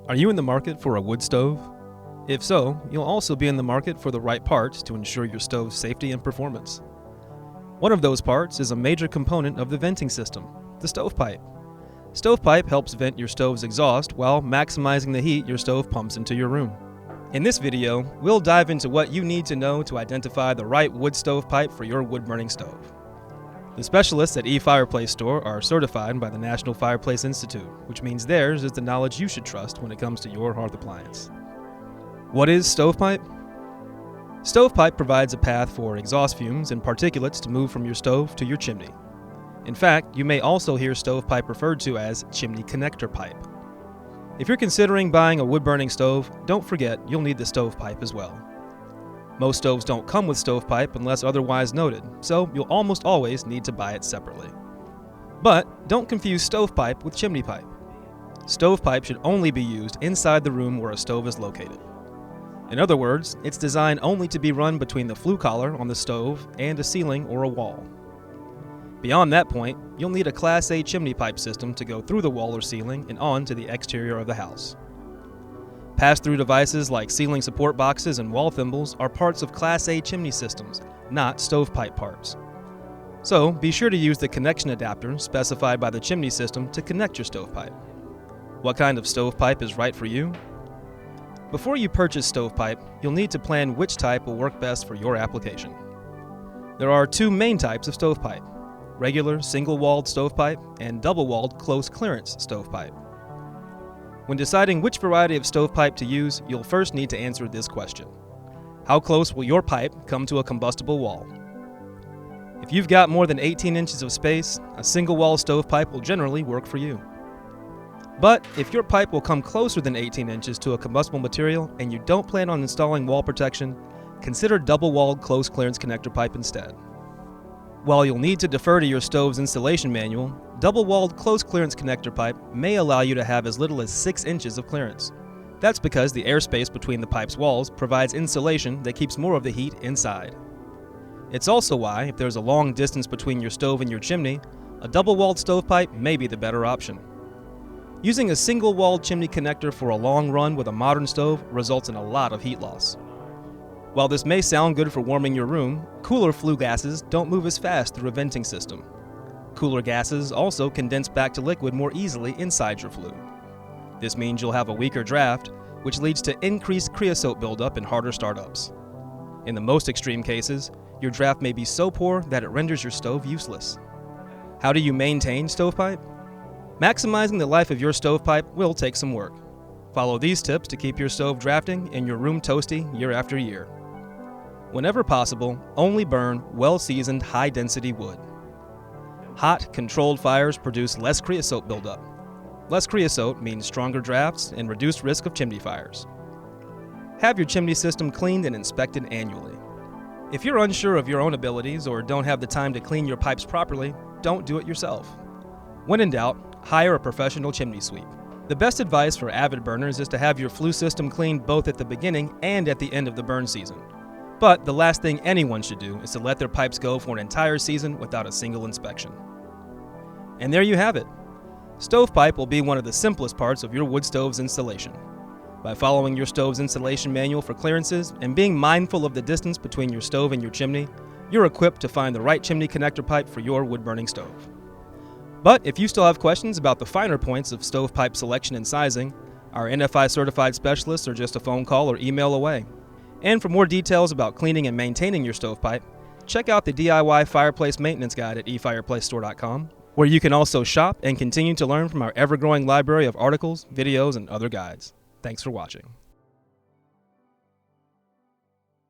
Are you in the market for a wood stove? If so, you'll also be in the market for the right parts to ensure your stove's safety and performance. One of those parts is a major component of the venting system, the stovepipe. Stovepipe helps vent your stove's exhaust while maximizing the heat your stove pumps into your room. In this video, we'll dive into what you need to know to identify the right wood stovepipe for your wood-burning stove. The specialists at eFireplace Store are certified by the National Fireplace Institute, which means theirs is the knowledge you should trust when it comes to your hearth appliance. What is stovepipe? Stovepipe provides a path for exhaust fumes and particulates to move from your stove to your chimney. In fact, you may also hear stovepipe referred to as chimney connector pipe. If you're considering buying a wood-burning stove, don't forget you'll need the stovepipe as well. Most stoves don't come with stovepipe unless otherwise noted, so you'll almost always need to buy it separately. But don't confuse stovepipe with chimney pipe. Stovepipe should only be used inside the room where a stove is located. In other words, it's designed only to be run between the flue collar on the stove and a ceiling or a wall. Beyond that point, you'll need a Class A chimney pipe system to go through the wall or ceiling and on to the exterior of the house. Pass-through devices like ceiling support boxes and wall thimbles are parts of Class A chimney systems, not stovepipe parts. So be sure to use the connection adapter specified by the chimney system to connect your stovepipe. What kind of stovepipe is right for you? Before you purchase stovepipe, you'll need to plan which type will work best for your application. There are two main types of stovepipe: regular single-walled stovepipe and double-walled close clearance stovepipe. When deciding which variety of stovepipe to use, you'll first need to answer this question: how close will your pipe come to a combustible wall? If you've got more than 18 inches of space, a single-wall stovepipe will generally work for you. But if your pipe will come closer than 18 inches to a combustible material and you don't plan on installing wall protection, consider double-walled close clearance connector pipe instead. While you'll need to defer to your stove's installation manual, double-walled close clearance connector pipe may allow you to have as little as 6 inches of clearance. That's because the airspace between the pipe's walls provides insulation that keeps more of the heat inside. It's also why, if there's a long distance between your stove and your chimney, a double-walled stovepipe may be the better option. Using a single-walled chimney connector for a long run with a modern stove results in a lot of heat loss. While this may sound good for warming your room, cooler flue gases don't move as fast through a venting system. Cooler gases also condense back to liquid more easily inside your flue. This means you'll have a weaker draft, which leads to increased creosote buildup and harder startups. In the most extreme cases, your draft may be so poor that it renders your stove useless. How do you maintain stovepipe? Maximizing the life of your stovepipe will take some work. Follow these tips to keep your stove drafting and your room toasty year after year. Whenever possible, only burn well-seasoned, high-density wood. Hot, controlled fires produce less creosote buildup. Less creosote means stronger drafts and reduced risk of chimney fires. Have your chimney system cleaned and inspected annually. If you're unsure of your own abilities or don't have the time to clean your pipes properly, don't do it yourself. When in doubt, hire a professional chimney sweep. The best advice for avid burners is to have your flue system cleaned both at the beginning and at the end of the burn season. But the last thing anyone should do is to let their pipes go for an entire season without a single inspection. And there you have it. Stovepipe will be one of the simplest parts of your wood stove's installation. By following your stove's installation manual for clearances and being mindful of the distance between your stove and your chimney, you're equipped to find the right chimney connector pipe for your wood-burning stove. But if you still have questions about the finer points of stovepipe selection and sizing, our NFI certified specialists are just a phone call or email away. And for more details about cleaning and maintaining your stovepipe, check out the DIY fireplace maintenance guide at eFireplaceStore.com, where you can also shop and continue to learn from our ever-growing library of articles, videos, and other guides. Thanks for watching.